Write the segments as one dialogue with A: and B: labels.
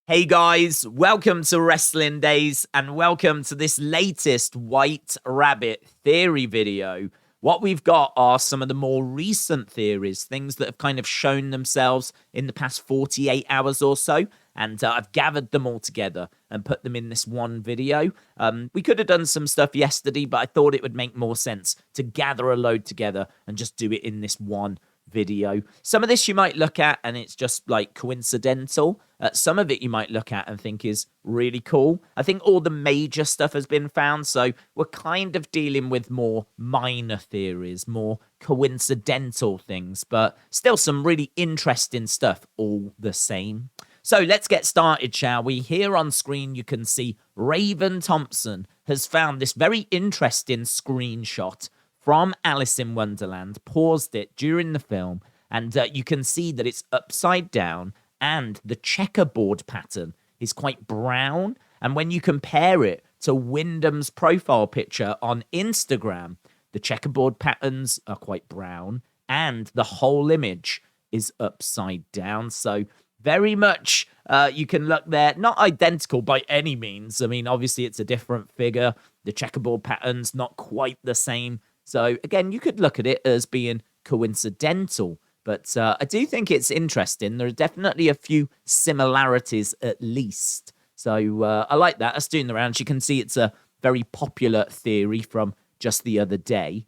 A: Hey guys, welcome to Wrestling Days and welcome to this latest White Rabbit theory video. What we've got are some of the more recent theories, things that have kind of shown themselves in the past 48 hours or so, and I've gathered them all together and put them in this one video. We could have done some stuff yesterday, but I thought it would make more sense to gather a load together and just do it in this one video. Some of this you might look at and it's just like coincidental. Some of it you might look at and think is really cool. I think all the major stuff has been found, so we're kind of dealing with more minor theories, more coincidental things, but still some really interesting stuff all the same. So let's get started, shall we? Here on screen you can see Raven Thompson has found this very interesting screenshot from Alice in Wonderland, paused it during the film, and you can see that it's upside down and the checkerboard pattern is quite brown. And when you compare it to Wyndham's profile picture on Instagram, the checkerboard patterns are quite brown and the whole image is upside down. So very much you can look there, not identical by any means. I mean, obviously it's a different figure. The checkerboard pattern's not quite the same. So, again, you could look at it as being coincidental, but I do think it's interesting. There are definitely a few similarities at least. So, I like that. That's doing the rounds. You can see it's a very popular theory from just the other day.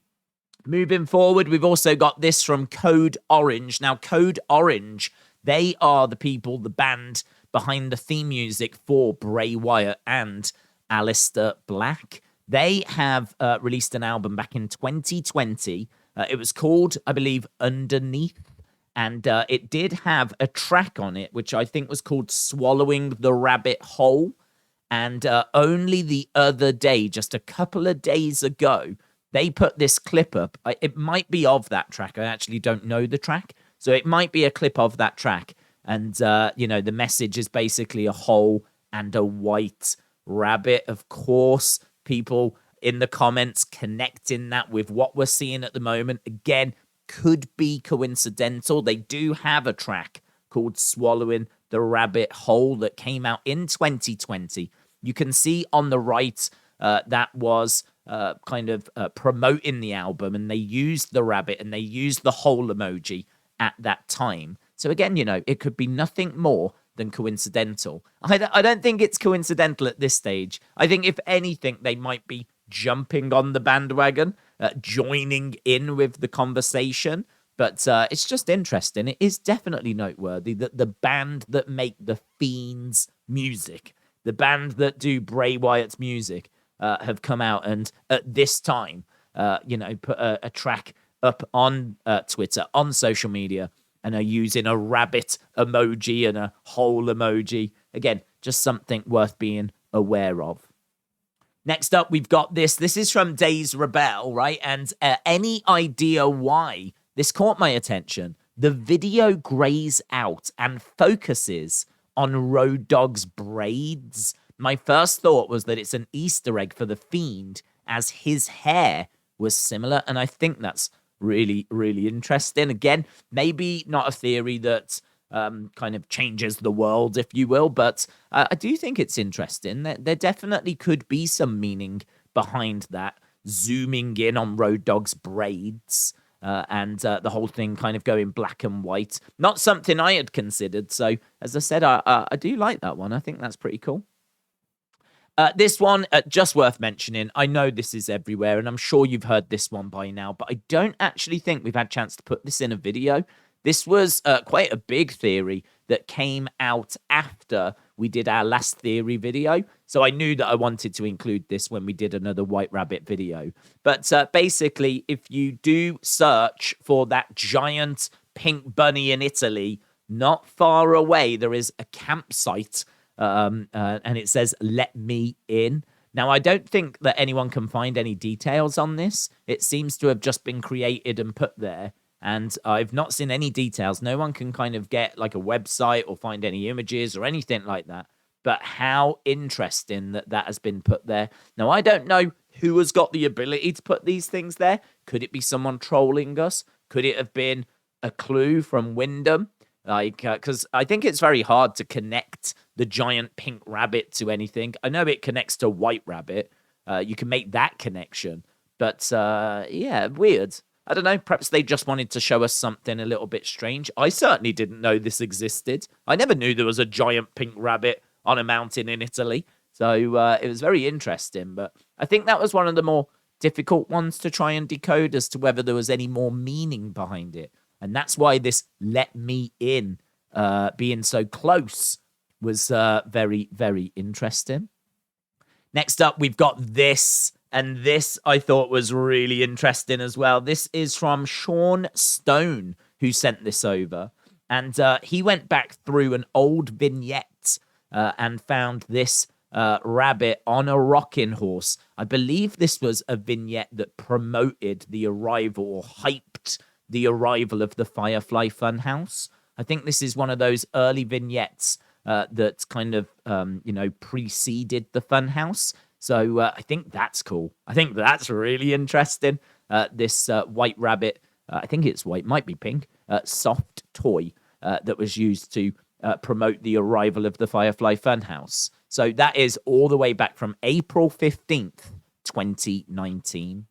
A: Moving forward, we've also got this from Code Orange. Now, Code Orange, they are the people, the band behind the theme music for Bray Wyatt and Aleister Black. They have released an album back in 2020. It was called, I believe, Underneath. And it did have a track on it, which I think was called Swallowing the Rabbit Whole. And only the other day, just a couple of days ago, they put this clip up. It might be of that track. I actually don't know the track. So it might be a clip of that track. And, the message is basically a whole and a white rabbit. Of course, people in the comments connecting that with what we're seeing at the moment. Again, could be coincidental. They do have a track called Swallowing the Rabbit Whole that came out in 2020. You can see on the right that was promoting the album, and they used the rabbit and they used the whole emoji at that time. So again, it could be nothing more than coincidental. I don't think it's coincidental at this stage. I think if anything, they might be jumping on the bandwagon, joining in with the conversation. But it's just interesting. It is definitely noteworthy that the band that make the Fiend's music, the band that do Bray Wyatt's music, have come out and at this time, put a track up on Twitter, on social media, and are using a rabbit emoji and a whole emoji. Again, just something worth being aware of. Next up, we've got this. This is from Days Rebel, right? And any idea why this caught my attention? The video grays out and focuses on Road Dogg's braids. My first thought was that it's an Easter egg for the Fiend, as his hair was similar, and I think that's really, really interesting. Again, maybe not a theory that kind of changes the world, if you will, but I do think it's interesting. There definitely could be some meaning behind that, zooming in on Road Dogg's braids and the whole thing kind of going black and white. Not something I had considered, so as I said, I do like that one. I think that's pretty cool. This one, just worth mentioning. I know this is everywhere, and I'm sure you've heard this one by now, but I don't actually think we've had a chance to put this in a video. This was quite a big theory that came out after we did our last theory video, so I knew that I wanted to include this when we did another White Rabbit video. But basically, if you do search for that giant pink bunny in Italy, not far away, there is a campsite and it says, "Let me in." Now, I don't think that anyone can find any details on this. It seems to have just been created and put there, and I've not seen any details. No one can kind of get like a website or find any images or anything like that. But how interesting that that has been put there. Now, I don't know who has got the ability to put these things there. Could it be someone trolling us? Could it have been a clue from Wyndham? Like, because I think it's very hard to connect the giant pink rabbit to anything. I know it connects to White Rabbit. You can make that connection. But, yeah, weird. I don't know. Perhaps they just wanted to show us something a little bit strange. I certainly didn't know this existed. I never knew there was a giant pink rabbit on a mountain in Italy. So it was very interesting. But I think that was one of the more difficult ones to try and decode as to whether there was any more meaning behind it. And that's why this let me in, being so close, was very, very interesting. Next up, we've got this. And this I thought was really interesting as well. This is from Sean Stone, who sent this over. And he went back through an old vignette and found this rabbit on a rocking horse. I believe this was a vignette that promoted the arrival or hyped the arrival of the Firefly Fun House. I think this is one of those early vignettes that kind of, preceded the Fun House. So I think that's cool. I think that's really interesting. This white rabbit, I think it's white, might be pink, soft toy that was used to promote the arrival of the Firefly Fun House. So that is all the way back from April 15th, 2019.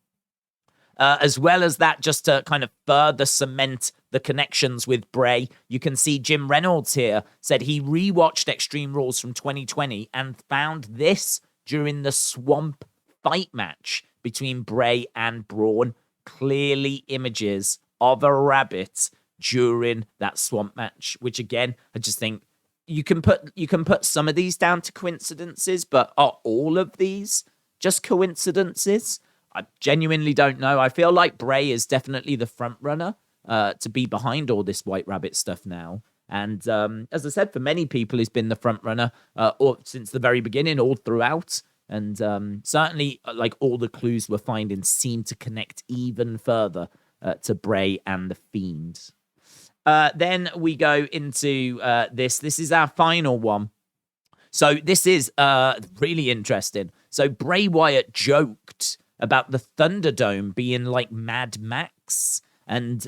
A: As well as that, just to kind of further cement the connections with Bray, you can see Jim Reynolds here said he rewatched Extreme Rules from 2020 and found this during the swamp fight match between Bray and Braun. Clearly images of a rabbit during that swamp match, which again, I just think you can put some of these down to coincidences, but are all of these just coincidences? I genuinely don't know. I feel like Bray is definitely the front runner to be behind all this White Rabbit stuff now. And as I said, for many people, he's been the front runner since the very beginning, all throughout. And certainly, like all the clues we're finding seem to connect even further to Bray and the Fiend. Then we go into this. This is our final one. So this is really interesting. So Bray Wyatt joked about the Thunderdome being like Mad Max. And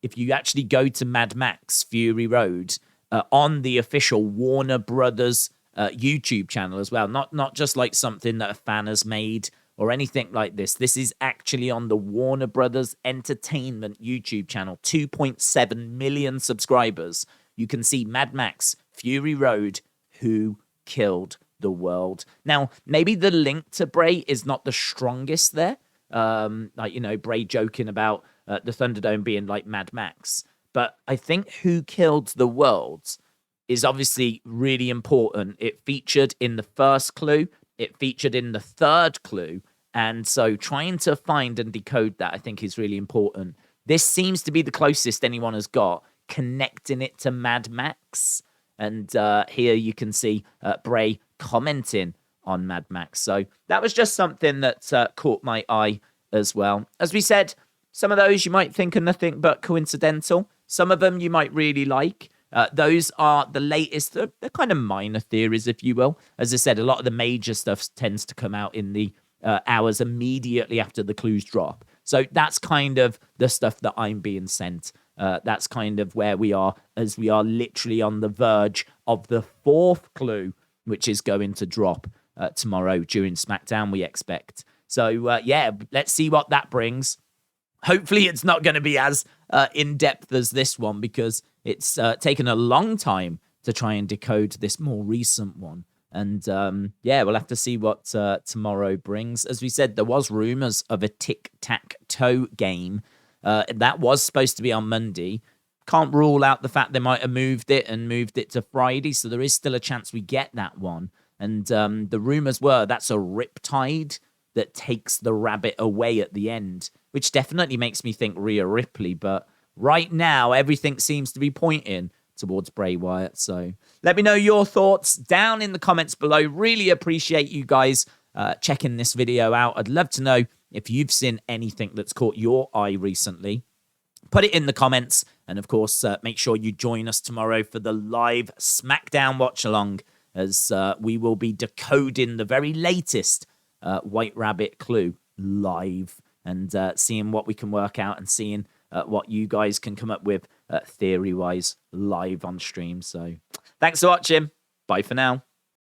A: if you actually go to Mad Max Fury Road on the official Warner Brothers YouTube channel as well, not just like something that a fan has made or anything like this. This is actually on the Warner Brothers Entertainment YouTube channel, 2.7 million subscribers. You can see Mad Max Fury Road, Who Killed the World. Now, maybe the link to Bray is not the strongest there. Bray joking about the Thunderdome being like Mad Max. But I think Who Killed the World is obviously really important. It featured in the first clue. It featured in the third clue. And so trying to find and decode that, I think, is really important. This seems to be the closest anyone has got, connecting it to Mad Max. And here you can see Bray commenting on Mad Max. So that was just something that caught my eye as well. As we said, some of those you might think are nothing but coincidental. Some of them you might really like. Those are the latest, they're kind of minor theories, if you will. As I said, a lot of the major stuff tends to come out in the hours immediately after the clues drop. So that's kind of the stuff that I'm being sent. That's kind of where we are, as we are literally on the verge of the fourth clue, which is going to drop tomorrow during SmackDown, we expect. So, let's see what that brings. Hopefully it's not going to be as in-depth as this one, because it's taken a long time to try and decode this more recent one. And, we'll have to see what tomorrow brings. As we said, there was rumors of a tic-tac-toe game. That was supposed to be on Monday. Can't rule out the fact they might have moved it to Friday, so there is still a chance we get that one. And the rumors were that's a riptide that takes the rabbit away at the end, which definitely makes me think Rhea Ripley. But right now, everything seems to be pointing towards Bray Wyatt. So let me know your thoughts down in the comments below. Really appreciate you guys checking this video out. I'd love to know if you've seen anything that's caught your eye recently. Put it in the comments. And of course, make sure you join us tomorrow for the live SmackDown watch along, as we will be decoding the very latest White Rabbit clue live, and seeing what we can work out, and seeing what you guys can come up with theory-wise live on stream. So thanks for watching. Bye for now.